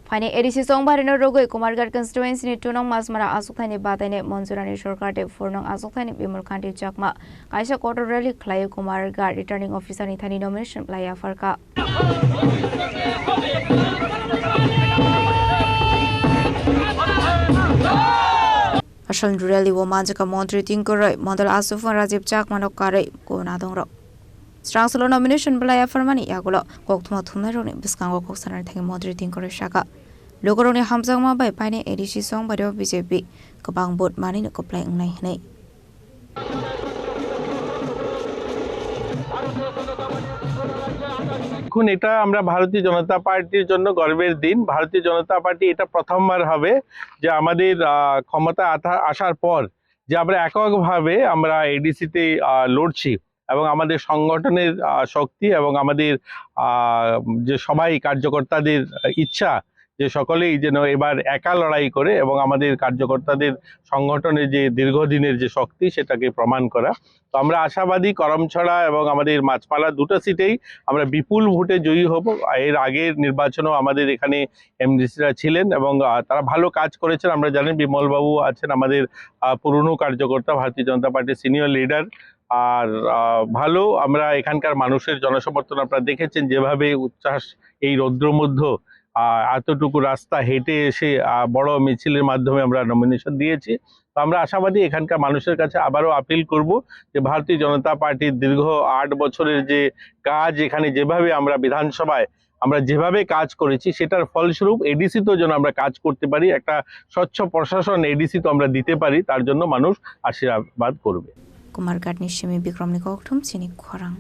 फाइने ADC संबारिनो रोगै Kumarghat कन्स्टिट्युएन्सीनि 2 नं मासमारा आसुकथाइनि बादायनाय मंजुरानि सरकारनि 4 नं आसुकथाइनि बिमल कान्ति चाकमा काइसा कोर्ट रैली खलायो कुमारघाट रिटार्निंग अफिसारनि थानि नमिनेशन लाया फरका असल रैली वो मानजका मन्त्री तिंकरै मण्डल आसुफन राजीव चाकमानो कारै कोना दंरो Strangsulo nomination belaya farmani yagulo kokthuma thumnaroni biskango koksanar thang modri tingkore shaka logoroni hamjangma bai paine edisi song badio BJP kobang bot mani no koplai ngnai hnei এখন এটা আমরা ভারতীয় জনতা পার্টির জন্য গর্বের দিন ভারতীয় জনতা পার্টি এটা প্রথমবার হবে যে আমাদের ক্ষমতা আসার পর যে আমরা এককভাবে আমরা এডিসিতে লড়ছি এবং আমাদের সংগঠনের শক্তি এবং আমাদের যে সবাই কার্যকর্তাদের ইচ্ছা যে সকলেই যেন এবার একা লড়াই করে এবং আমাদের কার্যকর্তাদের সংগঠনের যে দীর্ঘদিনের যে শক্তি সেটাকে প্রমাণ করা তো আমরা আশাবাদী করমছড়া এবং আমাদের মাছপালা দুটো সিটেই আমরা বিপুল ভোটে জয়ী হব এর আগের নির্বাচনেও আমাদের এখানে এমডিসিরা ছিলেন এবং তারা ভালো কাজ করেছেন আমরা জানি বিমল বাবু আছেন আমাদের পুরনো কার্যকর্তা ভারতীয় জনতা পার্টির সিনিয়র লিডার আর ভালো আমরা এখানকার মানুষের জনসমর্থন আপনারা দেখেছেন যেভাবে উচ্ছ্বাস এই রৌদ্র মধ্যে এতটুকু রাস্তা হেঁটে এসে বড় মিছিলের মাধ্যমে আমরা নমিনেশন দিয়েছি তো আমরা আশাবাদী এখানকার মানুষের কাছে আবারও আপিল করব যে ভারতীয় জনতা পার্টির দীর্ঘ ৮ বছরের যে কাজ এখানে যেভাবে আমরা বিধানসভায় আমরা যেভাবে কাজ করেছি সেটার ফলস্বরূপ এডিসি তো যেন আমরা কাজ করতে পারি একটা স্বচ্ছ প্রশাসন এডিসি তো আমরা দিতে পারি তার জন্য মানুষ আশীর্বাদ করবে कुमारघाटनि सिमी बिक्रमनि कौथुम सिनि खरां